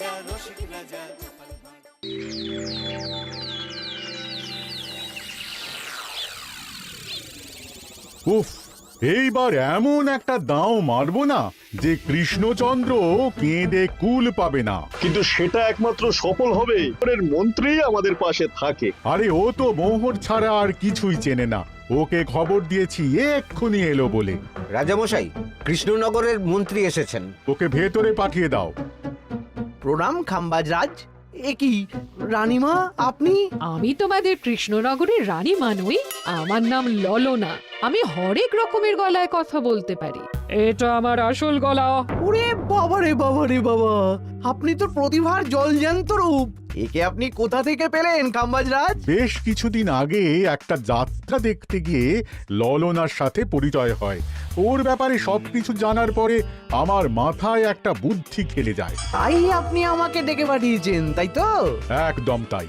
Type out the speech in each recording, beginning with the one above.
রাজা রসিক রাজা। উফ, এইবার এমন একটা দাও মারবো না যে কৃষ্ণচন্দ্র কেঁদে কুল পাবে না। কিন্তু সেটা একমাত্র সফল হবে এর মন্ত্রী আমাদের পাশে থাকে। আরে ও তো মোহর ছাড়া আর কিছুই চেনে না। ওকে খবর দিয়েছি এক্ষুনি এলো বলে। রাজামশাই, কৃষ্ণনগরের মন্ত্রী এসেছেন। ওকে ভেতরে পাঠিয়ে দাও। প্রণাম খাম্বাজ রাজ। এ কি রানীমা, আপনি? আমি তোমাদের কৃষ্ণনগরের রানীমা নই, আমার নাম ললনা। আমি হরেক রকমের গলায় কথা বলতে পারি। এটা আমার আসল গলা। ওরে বাবা রে বাবা রে বাবা, আপনি তো প্রতিভার জলজ্যান্ত রূপ। একে আপনি কোথা থেকে পেলেন খাম্বাজ রাজ? বেশ কিছুদিন আগে একটা যাত্রা দেখতে গিয়ে ললনার সাথে পরিচয় হয়। ওর ব্যাপারে সবকিছু জানার পরে আমার মাথায় একটা বুদ্ধি খেলে যায়। তাই আপনি আমাকে ডেকে পাঠিয়েছেন, তাই তো? একদম তাই।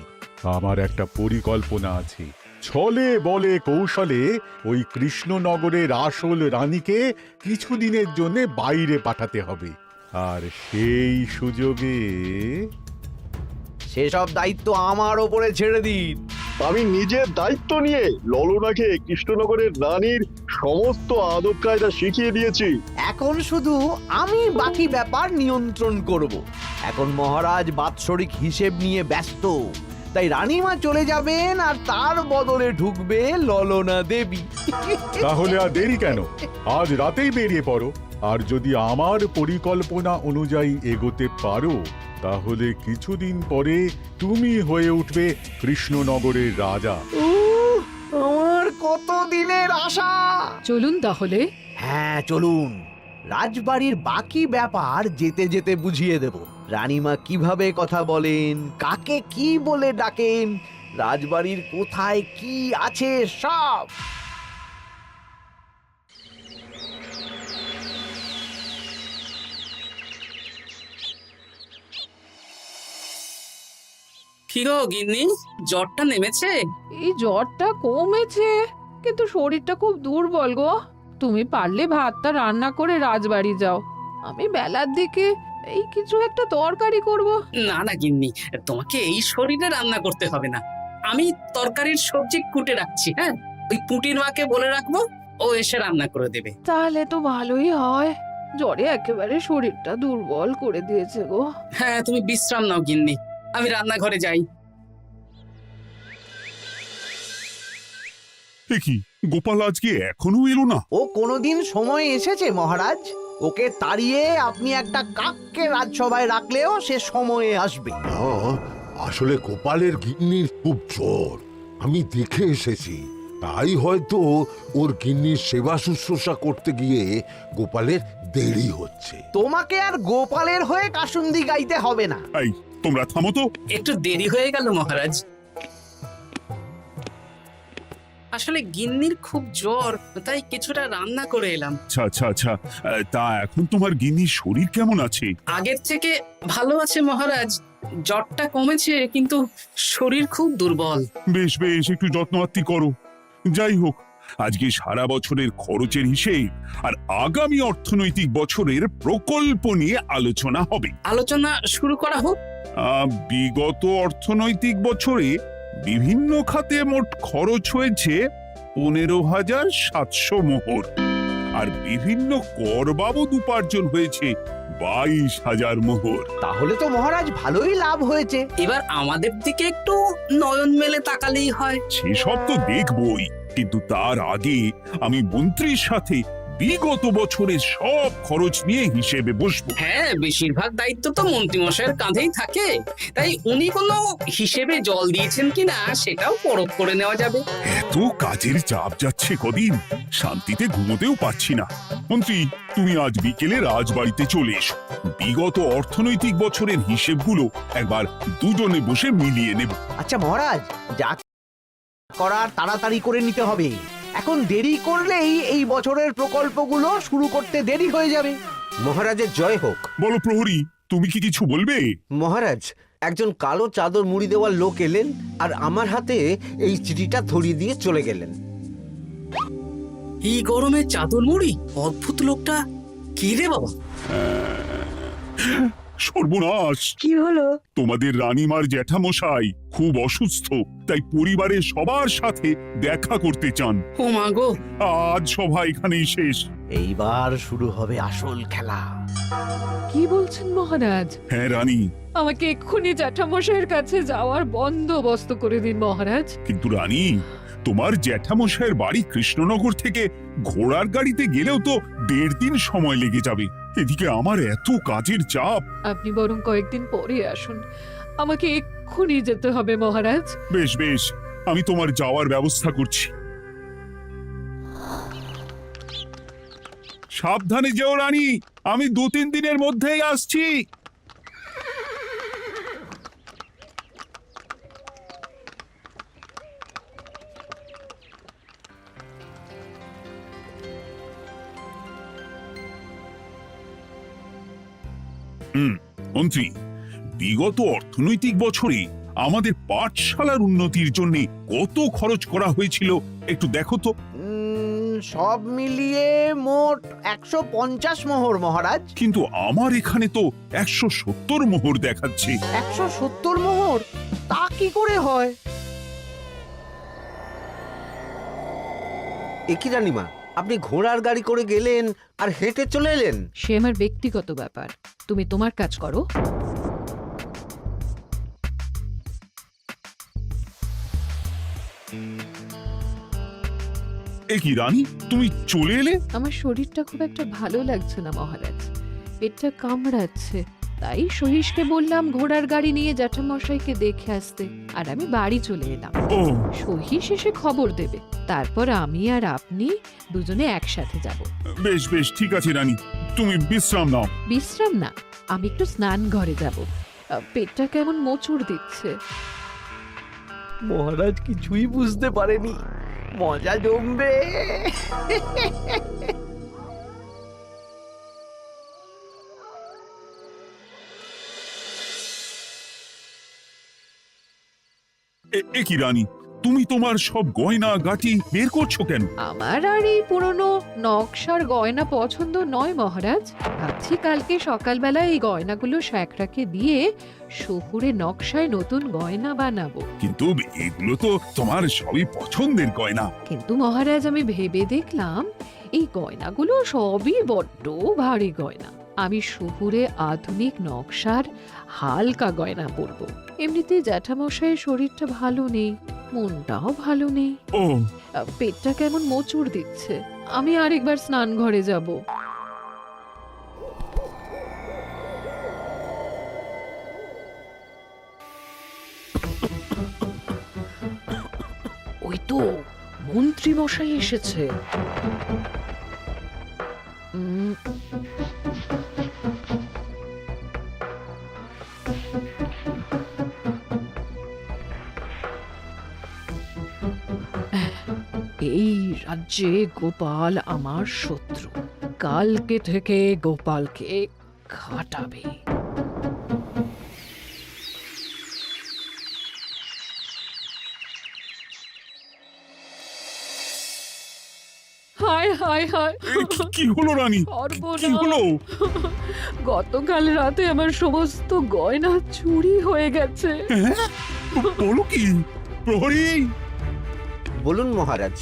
আমার একটা পরিকল্পনা আছে। ছলে বলে কৌশলে ওই কৃষ্ণনগরের আসল রানীকে কিছুদিনের জন্য বাইরে পাঠাতে হবে, আর সেই সুযোগে সেসব দায়িত্ব আমার ওপরে ছেড়ে দিন। আমি নিজের দায়িত্ব নিয়ে ললনাকে কৃষ্ণনগরের রানীর সমস্ত আদব কায়দা শিখিয়ে দিয়েছি। এখন শুধু আমি বাকি ব্যাপার নিয়ন্ত্রণ করব। এখন মহারাজ বাৎসরিক হিসেব নিয়ে ব্যস্ত, তাই রানীমা চলে যাবেন আর তার বদলে ঢুকবে ললনা দেবী। তাহলে আর দেরি কেন? আজ রাতেই বেরিয়ে পড়ো। আর যদি আমার পরিকল্পনা অনুযায়ী এগোতে পারো তাহলে কিছুদিন পরে তুমি হয়ে উঠবে কৃষ্ণনগরের রাজা। আমার কত দিনের আশা। চলুন তাহলে। হ্যাঁ চলুন, রাজবাড়ির বাকি ব্যাপার যেতে যেতে বুঝিয়ে দেব। রানীমা কিভাবে কথা বলেন, কাকে কি বলে ডাকেন, রাজবাড়ির কোথায় কি আছে সব। কি গো গিন্নি, জ্বরটা নেমেছে? এই জ্বরটা কমেছে, কিন্তু শরীরটা খুব দুর্বল গো। তুমি পারলে ভাতটা রান্না করে রাজবাড়ি যাও। আমি বেলার দিকে এই কিছু একটা তরকারি করব। না না গিন্নি, তোমাকে এই শরীরে রান্না করতে হবে না। আমি তরকারির সবজি কুটে রাখছি। হ্যাঁ, ওই পুটির মাকে বলে রাখবো, ও এসে রান্না করে দেবে। তাহলে তো ভালোই হয়। জ্বরে একেবারে শরীরটা দুর্বল করে দিয়েছে গো। হ্যাঁ, তুমি বিশ্রাম নাও গিন্নি, আমি রান্নাঘরে যাই। কি গোপাল আজকে এখনো এলো না? ও কোনোদিন সময় এসেছে মহারাজ? ওকে তাড়িয়ে আপনি একটা কাককে রাজসভায় রাখলেও সে সময়ে আসবে। আসলে গোপালের গিন্নির খুব জ্বর, আমি দেখে এসেছি। তাই হয়তো ওর গিন্নির সেবা শুশ্রূষা করতে গিয়ে গোপালের দেরি হচ্ছে। তোমাকে আর গোপালের হয়ে কাসুন্দি গাইতে হবে না। এই তোমরা থামো তো। একটু দেরি হয়ে গেল মহারাজ। আসলে গিন্নির খুব জ্বর, তাই কিছুটা রান্না করে এলাম। আচ্ছা আচ্ছা আচ্ছা, তা এখন তোমার গিন্নির শরীর কেমন আছে? আগের থেকে ভালো আছে মহারাজ, জ্বরটা কমেছে, কিন্তু শরীর খুব দুর্বল। বেশ বেশ, একটু যত্নআত্তি করো। যাই হোক, আজকে সারা বছরের খরচের হিসেব আর আগামী অর্থনৈতিক বছরের প্রকল্প নিয়ে আলোচনা হবে। আলোচনা শুরু করা হোক। বিগত অর্থনৈতিক বছরে বিভিন্ন খাতে মোট খরচ হয়েছে 15,700 মোহর, আর বিভিন্ন কর বাবদ উপার্জন হয়েছে 22,000 মোহর। তাহলে তো মহারাজ ভালোই লাভ হয়েছে। এবার আমাদের দিকে একটু নয়ন মেলে তাকালেই হয়। সেসব তো দেখবই, কিন্তু তার আগে আমি মন্ত্রীর সাথে বিগত বছরের সব খরচ নিয়ে হিসেবে বসবো। হ্যাঁ, বেশিরভাগ দায়িত্ব তো মন্ত্রীমশাইয়ের কাঁধেই থাকে, তাই উনি কোনো হিসেবে জল দিয়েছেন কিনা সেটাও পরখ করে নেওয়া যাবে। এত কাজের চাপ যাচ্ছে কদিন, শান্তিতে ঘুমোতেও পাচ্ছি না। মন্ত্রী, তুমি আজ বিকেলে রাজবাড়িতে চলে এসো। বিগত অর্থনৈতিক বছরের হিসেবগুলো একবার দুজনে বসে মিলিয়ে নেব। আচ্ছা মহারাজ, যা করার তাড়াতাড়ি করে নিতে হবে। এখন দেরি করলেই এই বছরের প্রকল্পগুলো শুরু করতে দেরি হয়ে যাবে। মহারাজের জয় হোক। বলো প্রহরী, তুমি কি কিছু বলবে? মহারাজ, একজন কালো চাদর মুড়ি দেওয়ার লোক এলেন আর আমার হাতে এই চিঠিটা ধরিয়ে দিয়ে চলে গেলেন। এই গরমে চাদর মুড়ি? অদ্ভুত লোকটা, কি রে বাবা? সর্বনাশ! কি হলো? তোমাদের রানীমার জ্যাঠামশাই খুব অসুস্থ, তাই পরিবারের সবার সাথে দেখা করতে চান। ও মা গো, আজ সভা এখানেই শেষ। এইবার শুরু হবে আসল খেলা। কি বলছেন মহারাজ? হ্যাঁ রানী, আমাকে এক্ষুনি জ্যাঠামশাইয়ের কাছে যাওয়ার বন্দোবস্ত করে দিন মহারাজ। কিন্তু রানী, তোমার জ্যাঠামশাইয়ের বাড়ি কৃষ্ণনগর থেকে ঘোড়ার গাড়িতে গেলেও তো 1.5 দিন সময় লেগে যাবে। এদিকে আমার এত কাজের চাপ। আপনি বরং কয়েকদিন পরে আসুন, আমাকে এক্ষুনি যেতে হবে মহারাজ। বেশ বেশ, আমি তোমার যাওয়ার ব্যবস্থা করছি। সাবধানে যেও রানী, আমি 2-3 দিনের মধ্যেই আসছি। মন্ত্রী, বিগত অর্থনৈতিক বছরে আমাদের পাঠশালার উন্নতির জন্য কত খরচ করা হয়েছিল একটু দেখো তো। সব মিলিয়ে মোট 150 মোহর মহারাজ। কিন্তু আমার এখানে তো 170 মোহর দেখাচ্ছে। 170 মোহর? তা কি করে হয়? একই রানীমা, আপনি ঘোড়ার গাড়ি করে গেলেন আর হেঁটে চলে এলেন? সে আমার ব্যক্তিগত ব্যাপার, তুমি তোমার কাজ করো। এ কি রানী, তুমি চলে এলে? আমার শরীরটা খুব একটা ভালো লাগছে না মহারাজ, পেটটা কামড়াচ্ছে। তাই সহিশকে বললাম ঘোড়ার গাড়ি নিয়ে জ্যাঠামশাইকে দেখে আসতে, আর আমি বাড়ি চলে এলাম। ও, সহিশ এসে খবর দেবে, তারপর আমি আর আপনি দুজনে একসাথে যাব। বেশ বেশ, ঠিক আছে রানী, তুমি বিশ্রাম নাও। বিশ্রাম না, আমি একটু স্নান ঘরে যাব, পেটটা কেমন মোচড় দিচ্ছে। মহারাজ কিছুই বুঝতে পারেনি, মজা জমবে। এ কি রানী, তুমি তোমার সব গয়না গাটি বের করছো কেন? আমার আর এই পুরনো নকশার গয়না পছন্দ নয় মহারাজ। ভাবছি কালকে সকালবেলা এই গয়নাগুলো শ্যাকরাকে দিয়ে শহুরে নকশায় নতুন গয়না বানাবো। কিন্তু এগুলো তো তোমার সবই পছন্দের গয়না। কিন্তু মহারাজ, আমি ভেবে দেখলাম এই গয়নাগুলো সবই বড্ড ভারী গয়না। আমি শহুরে আধুনিক নকশার হালকা গয়না পরবো। এমনিতে জ্যাঠামশাইয়ের শরীরটা ভালো নেই, মনটাও ভালো নেই, ও, পেটটা কেমন মোচড় দিচ্ছে। আমি আরেকবার স্নান ঘরে যাব। ওই তো মন্ত্রী মশাই এসেছে। এই রাজ্যে গোপাল আমার শত্রু, কালকে থেকে গোপালকে খাটাবে। হায় হায় হায়, কি হলো রানী, কি হলো? গতকাল রাতে আমার সমস্ত গয়না চুরি হয়ে গেছে। হ্যাঁ? বলো কি প্রহরী? বলুন মহারাজ।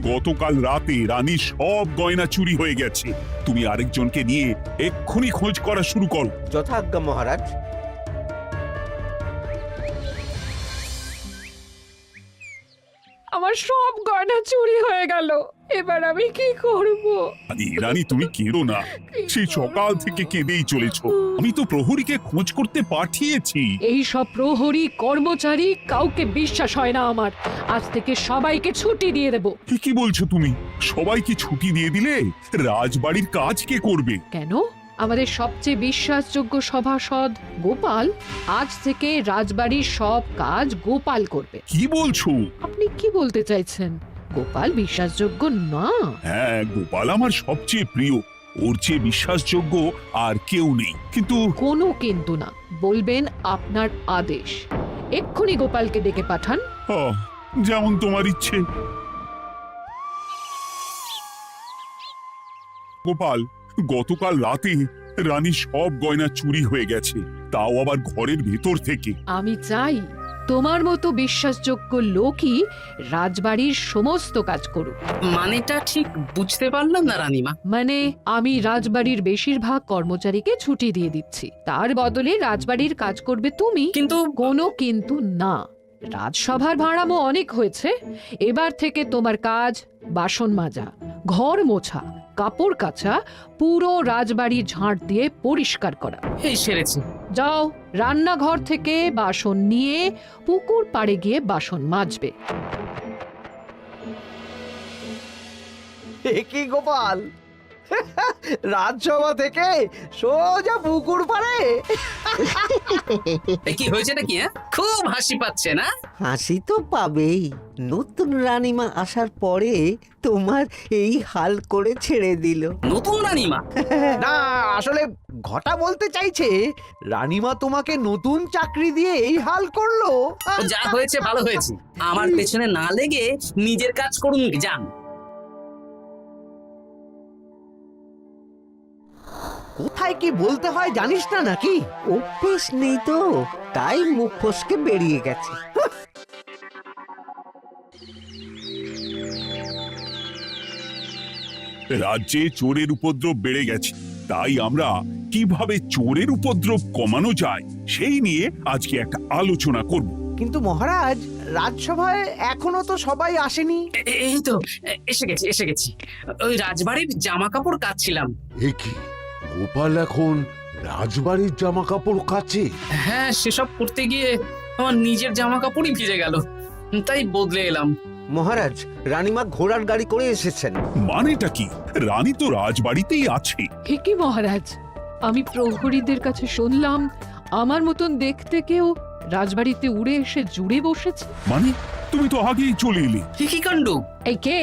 গতকাল রাতে রানীর সব গয়না চুরি হয়ে গেছে। তুমি আরেকজনকে নিয়ে এক্ষুনি খোঁজ করা শুরু করো। যথাজ্ঞা মহারাজ। আমার সব গয়না চুরি হয়ে গেল, এবার আমি কি করব? রানী তুমি কেঁদো না, সেই সকাল থেকে কেঁদেই চলেছো। আমি তো প্রহরীকে খোঁজ করতে পাঠিয়েছি। এই সব প্রহরী কর্মচারী কাউকে বিশ্বাস হয় না আমার। আজ থেকে সবাইকে ছুটি দিয়ে দেব। কি বলছো তুমি? সবাইকে ছুটি দিয়ে দিলে রাজবাড়ির কাজ কে করবে? কেন? আমাদের সবচেয়ে বিশ্বাসযোগ্য সভাসদ গোপাল আজ থেকে রাজবাড়ির সব কাজ গোপাল করবে। কি বলছো? আপনি কি বলতে চাইছেন? গোপাল বিশ্বাসযোগ্য না? হ্যাঁ, গোপাল আমার সবচেয়ে প্রিয়। ওর চেয়ে বিশ্বাসযোগ্য আর কেউ নেই। কিন্তু কোনো কিন্তু না, বলবেন আপনার আদেশ। এক্ষুনি গোপালকে ডেকে পাঠান। যেমন তোমার ইচ্ছে। গোপাল, গতকাল রাতে রানী সব গয়না চুরি হয়ে গেছে, তাও আবার ঘরের ভেতর থেকে। আমি চাই তোমার মতো বিশ্বাসযোগ্য লোকই রাজবাড়ির সমস্ত কাজ করুক। মানেটা ঠিক বুঝতে পারলাম না রানীমা। মানে আমি রাজবাড়ির বেশিরভাগ কর্মচারীকে ছুটি দিয়ে দিচ্ছি, তার বদলে রাজবাড়ির কাজ করবে তুমি। কিন্তু কোনো কিন্তু না। রাজসভার ভাড়ামো অনেক হয়েছে, এবার থেকে তোমার কাজ বাসন মাজা, ঘর মোছা, কাপড় কাচা, পুরো রাজবাড়ি ঝাঁট দিয়ে পরিষ্কার করা। এই সেরেছি। যাও, রান্নাঘর থেকে বাসন নিয়ে পুকুর পাড়ে গিয়ে বাসন মাজবে। এ কি গোপাল, রাজসভা থেকে সোজা পুকুর পাড়ে? এ কি হয়েছে নাকি? খুব হাসি পাচ্ছে না? হাসি তো পাবেই, নতুন রানীমা আসার পরে তোমার এই হাল করে ছেড়ে দিল। নতুন রানীমা? না, আসলে ঘটা বলতে চাইছে রানীমা তোমাকে নতুন চাকরি দিয়ে এই হাল করলো। ও যা হয়েছে ভালো হয়েছে, আমার পেছনে না লেগে নিজের কাজ করুন যান। কোথায় কি বলতে হয় জানিস না নাকি? অভ্যেস নেই তো, তাই মুখ ফসকে বেরিয়ে গেছে। রাজ্যে চোরের উপদ্রব বেড়ে গেছে, তাই আমরা কিভাবে চোরের উপদ্রব কমানো যায় সেই নিয়ে আজকে একটা আলোচনা করব। কিন্তু মহারাজ, রাজসভায় এখনো তো সবাই আসেনি। এই তো এসে গেছি। ওই রাজবাড়ির জামা কাপড় কাচ্ছিলাম। এ কি, গোপাল এখন রাজবাড়ির জামা কাপড় কাচে? হ্যাঁ, সেসব করতে গিয়ে আমার নিজের জামা কাপড়ই ভিজে গেল, তাই বদলে এলাম। মহারাজ, রানীমা ঘোড়ার গাড়ি করে এসেছেন। মানেটা কি? রানী তো রাজবাড়িতেই আছে। হে কি মহারাজ, আমি প্রহরীদের কাছে শুনলাম আমার মতন দেখতে কেউ রাজবাড়িতে উড়ে এসে জুড়ে বসেছে। মানে তুমি তো আগেই চলে এলে। কি কাণ্ড! এই কে?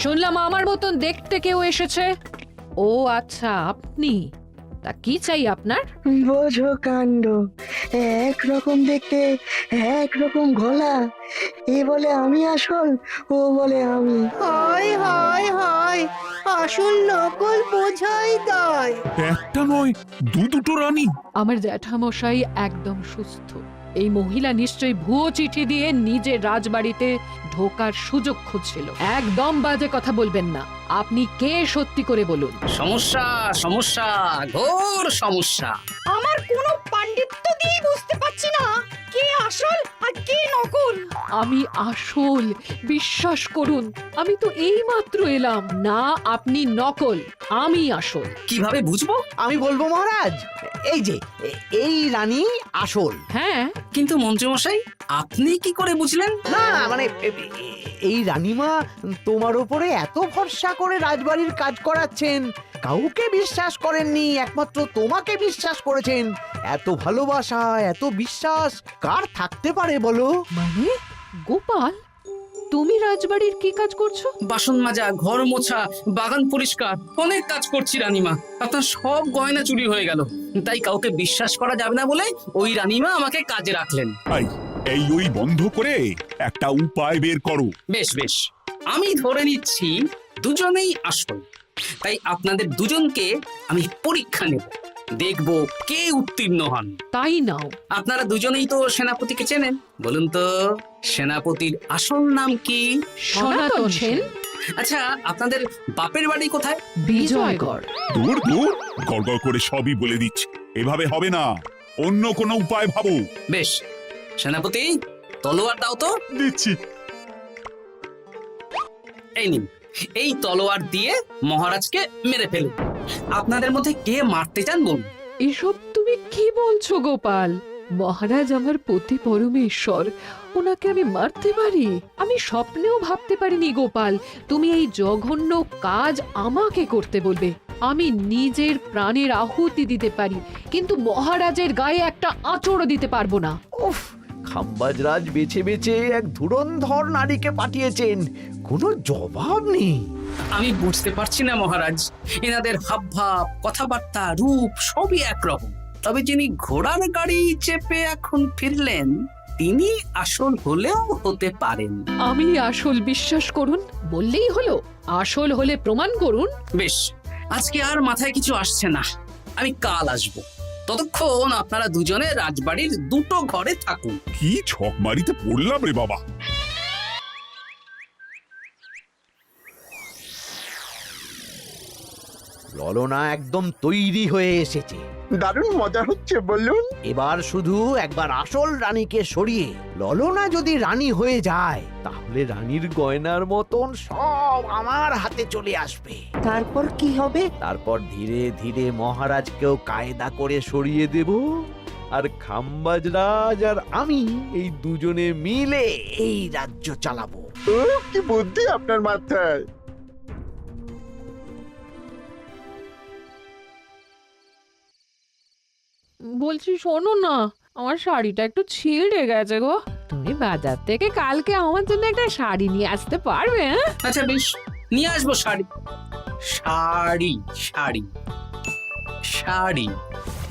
শুনলাম আমার মতন দেখতে কেউ এসেছে। ও আচ্ছা, আপনি। তা কি চাই আপনার? বোঝো কাণ্ড, একরকম দেখতে একরকম গলা, এ বলে আমি আসল, ও বলে আমি। হায় হায় হায়, আসল নকল বোঝাই দায়। একটা নয়, দুটো রানী। আমার জ্যাঠামশাই একদম সুস্থ। এই মহিলা নিশ্চয়ই ভুয়ো চিঠি দিয়ে নিজের রাজবাড়িতে ঢোকার সুযোগ খুঁজছিল। একদম বাজে কথা বলবেন না। আপনি কে সত্যি করে বলুন। সমস্যা সমস্যা, ঘোর সমস্যা। আমার কোনো পাণ্ডিত্য দিয়ে বুঝতে পারছি না কে আসল আর কে নকল। আমি আসল, বিশ্বাস করুন। আমি তো এই মাত্র এলাম। না, আপনি নকল, আমি আসল। কিভাবে বুঝবো? আমি বলবো মহারাজ, এই যে এই রানী আসল। হ্যাঁ, কিন্তু মন্ত্রীমশাই, আপনি কি করে বুঝলেন? না মানে এই রানীমা তোমার উপরে এত ভরসা করে রাজবাড়ির কাজ করাচ্ছেন, কাউকে বিশ্বাস করেননি, একমাত্র তোমাকে বিশ্বাস করেছেন। এত ভালোবাসা, এত বিশ্বাস কার থাকতে পারে বলো? মানে গোপাল, তুমি রাজবাড়ির কি কাজ করছো? বাসন মাজা, ঘর মোছা, বাগান পরিষ্কার, অনেক কাজ করছি রানীমা। আপনার সব গয়না চুরি হয়ে গেল, তাই কাউকে বিশ্বাস করা যাবে না বলে ওই রানীমা আমাকে কাজে রাখলেন। এই ওই বন্ধ করে একটা উপায় বের করো। বেশ বেশ, আমি ধরে নিচ্ছি দুজনেই আসল। তাই আপনাদের দুজনকে আমি পরীক্ষা নেব, দেখব কে উত্তীর্ণ হন। তাই নাও। আপনারা দুজনেই তো সেনাপতিকে চেনেন, বলুন তো সেনাপতির আসল নাম কি? সনাতন সেন। আচ্ছা, আপনাদের বাপের বাড়ি কোথায়? বিজয়গড়। দূর গড়গড় করে সবই বলে দিচ্ছে। এভাবে হবে না, অন্য কোনো উপায় ভাবো। বেশ, সেনাপতি তলোয়ার দাও তো। দিচ্ছি। এই নিন, এই তলোয়ার দিয়ে মহারাজকে মেরে ফেলুন। আপনাদের মধ্যে কে মারতে চান বলুন। এসব তুমি কি বলছো গোপাল? মহারাজ আমার পতি পরমেশ্বর, ওনাকে আমি মারতে পারি? আমি স্বপ্নেও ভাবতে পারিনি গোপাল তুমি এই জঘন্য কাজ আমাকে করতে বলবে। আমি নিজের প্রাণের আহুতি দিতে পারি, কিন্তু মহারাজের গায়ে একটা আঁচড়ও দিতে পারবো না। উফ, খাম্বাজরাজ বেছে বেছে এক ধুরন্ধর নারীকে পাঠিয়েছেন, কোনো জবাব নেই। আমি বুঝতে পারছি না মহারাজ, এনাদের হাবভাব, কথাবার্তা, রূপ সবই একরকম। তবে যিনি ঘোড়ার গাড়ি চেপে এখন ফিরলেন, তিনি আসল হলেও হতে পারেন। আমি আসল, বিশ্বাস করুন। বললেই হলো? আসল হলে প্রমাণ করুন। বেশ, আজকে আর মাথায় কিছু আসছে না। আমি কাল আসব। ততক্ষণ আপনারা দুজনে রাজবাড়ির দুটো ঘরে থাকুন। কি ছকমারিতে পড়লাম রে বাবা। ললনা একদম তৈরি হয়ে এসেছে। দারুণ মজা হচ্ছে বলুন। এবার শুধু একবার আসল রানীকে সরিয়ে ললনা যদি রানী হয়ে যায়, তাহলে রানীর গয়নার মতন সব আমার হাতে চলে আসবে। তারপর কি হবে? তারপর ধীরে ধীরে মহারাজকেও কায়দা করে সরিয়ে দেব, আর খাম্বাজ রাজ আর আমি এই দুজনে মিলে এই রাজ্য চালাবো। কি বুদ্ধি আপনার মাথায়। বলছি শোনো না, আমার শাড়িটা একটু ছিঁড়ে গেছে গো। তুমি বাজার থেকে কালকে আমার জন্য একটা শাড়ি নিয়ে আসতে পারবে? হ্যাঁ, আচ্ছা বেশ, নিয়ে আসবো শাড়ি। শাড়ি শাড়ি শাড়ি,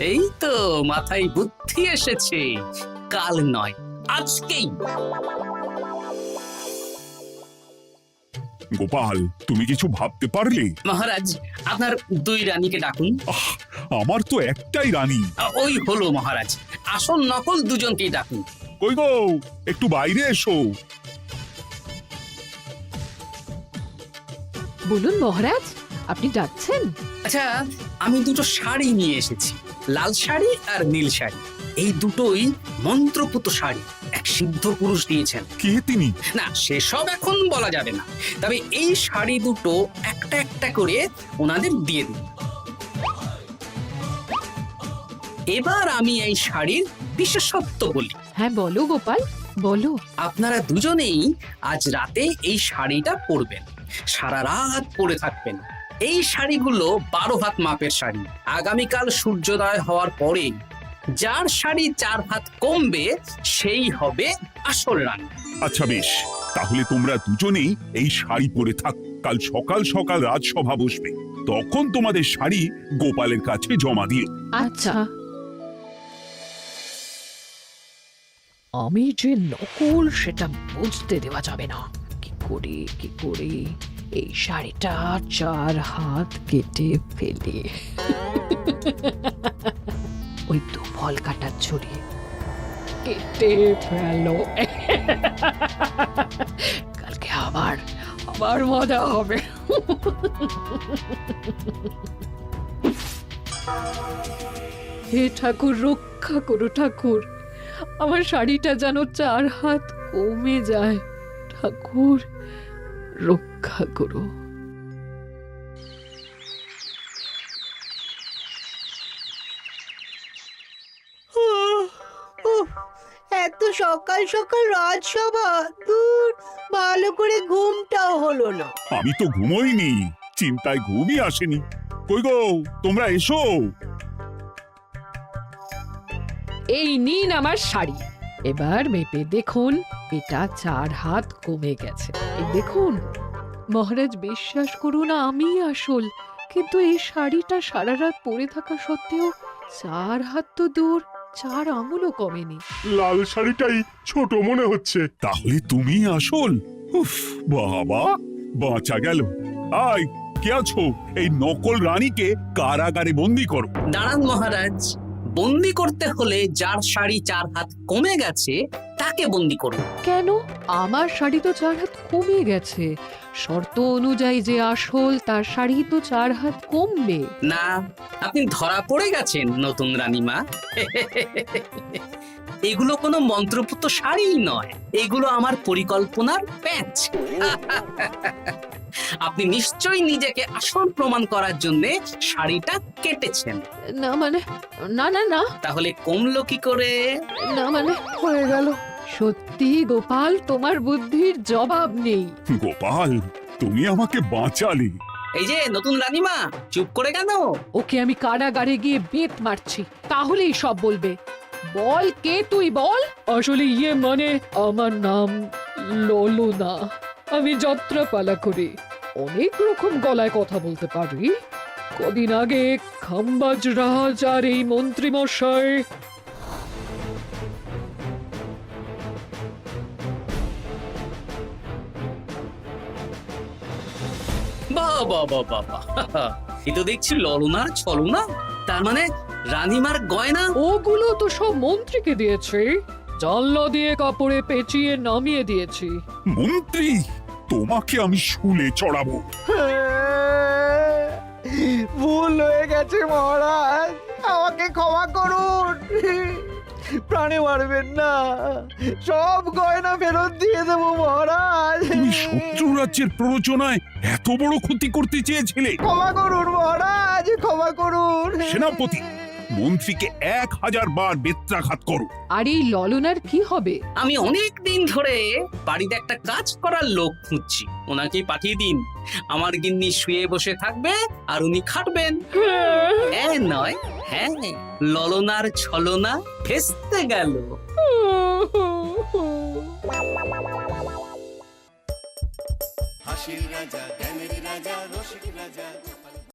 এই তো মাথায় বুদ্ধি এসেছে। কাল নয়, আজকেই। গোপাল, তুমি কিছু ভাবতে পারলে? মহারাজ, আপনার দুই রানীকে ডাকুন। আমার তো একটাই রানী। ওই হলো মহারাজ, আসল নকল দুজনকেই ডাকুন। কই গো, একটু বাইরে এসো। বলুন মহারাজ, আপনি ডাকছেন? আচ্ছা, আমি দুটো শাড়ি নিয়ে এসেছি, লাল শাড়ি আর নীল শাড়ি। এই দুটোই মন্ত্রপুত শাড়ি, এক সিদ্ধ পুরুষ দিয়েছেন। কে তিনি? না, সেসব এখন বলা যাবে না, তবে এই শাড়ি দুটো একটা একটা করে ওনাদের দিয়ে দিন। এবার আমি এই শাড়ির বিশেষত্ব বলি। হ্যাঁ বলো গোপাল, বলো। আপনারা দুজনেই আজ রাতে এই শাড়িটা পরবেন, সারা রাত পরে থাকবেন। এই শাড়িগুলো 12 হাত মাপের শাড়ি। আগামীকাল সূর্যোদয় হওয়ার পরে যার শাড়ি 4 হাত কমবে সেই হবে আসল রানী। আচ্ছা বেশ, তাহলে তোমরা দুজনেই এই শাড়ি পরে থাক। কাল সকাল সকাল রাজসভা বসবে, তখন তোমাদের শাড়ি গোপালের কাছে জমা দিও। আচ্ছা। আমি যে নকল সেটা বুঝতে দেওয়া যাবে না। কি করে এই শাড়িটা 4 হাত কেটে ফেলে ওই তো ফল কাটার ছড়ি কেটে ফেলো। কালকে আবার মজা হবে। হে ঠাকুর, রক্ষা করো ঠাকুর, আমার শাড়িটা যেন 4 হাত কমে যায়। ঠাকুর রক্ষা করো। এত সকাল সকাল রাজসভা, দূর, ভালো করে ঘুমটাও হলো না। আমি তো ঘুমোইনি, চিন্তায় ঘুমই আসেনি। কই গো, তোমরা এসো। এই নিন আমার শাড়ি, এবার মেপে দেখুন, এটা 4 হাত কমে গেছে। এই দেখুন মহারাজ, বিশ্বাস করুন আমি আসল, কিন্তু এই শাড়িটা সারা রাত পরে থাকা সত্ত্বেও 4 হাত তো দূর, 4 আঙুলও কমেনি। লাল শাড়িটাই ছোট মনে হচ্ছে। তাহলে তুমি আসল? উফ, বাবা, বাঁচা গেল। আয়, কে আছো? এই নকল রানীকে কারাগারে বন্দি করো। দাঁড়ান মহারাজ, বন্দি করতে হলে যার শাড়ি 4 হাত কমে গেছে তাকে বন্দি করুন। কেন? আমার শাড়ি তো 4 হাত কমে গেছে। শর্ত অনুযায়ী যে আসল তার শাড়ি তো 4 হাত কমবে না, আপনি ধরা পড়ে গেছেন নতুন রানীমা। এগুলো কোনো মন্ত্রপুত শাড়ি নয়, এগুলো আমার পরিকল্পনার প্যাচ। আপনি নিশ্চয়ই নিজেকে আসল প্রমাণ করার জন্য শাড়িটা কেটেছেন। না মানে, না তাহলে কমলো কি করে? না মানে, হয়ে গেল। সত্যি গোপাল, তোমার বুদ্ধির জবাব নেই। গোপাল, তুমি আমাকে বাঁচালে। এই যে নতুন রানীমা, চুপ করে কেন? ওকে আমি কারাগারে গিয়ে বেত মারছি, তাহলেই সব বলবে। বল, কে তুই বল? আসলে মানে আমার নাম ললনা, আমি যাত্রাপালা করি, অনেক রকম গলায় কথা বলতে পারি। কদিন আগে খাম্বাজ রাজ আর এই মন্ত্রী মশাই বাহ, এ তো দেখছি ললনার ছলনা। তার মানে রানীমার গয়না? ওগুলো তো সব মন্ত্রীকে দিয়েছি, জানলা দিয়ে কাপড়ে পেঁচিয়ে নামিয়ে দিয়েছি। মন্ত্রী, তোমাকে আমি শুলে চড়াবো। ভুল হয়ে গেছে মহারাজ, আমাকে ক্ষমা করুন। প্রাণে মারবেন না, সব গয়না ফেরত দিয়ে দেবো মহারাজ। তুমি শত্রু রাজ্যের প্ররোচনায় এত বড় ক্ষতি করতে চেয়েছিলে? ক্ষমা করুন মহারাজ, ক্ষমা করুন। সেনাপতি, মন্ত্রীকে 1000 বার বেত্রাঘাত করো। আর এই ললনার কি হবে? আমি অনেক দিন ধরে বাড়িতে একটা কাজ করার লোক খুঁজছি, ওনাকে পাঠিয়ে দিন। আমার গিন্নি শুয়ে বসে থাকবে আর উনি খাটবেন। নয়, হ্যাঁ, ললনার ছলনা ভেস্তে গেল। হাসির রাজা, জ্ঞানের রাজা, রসিক রাজা।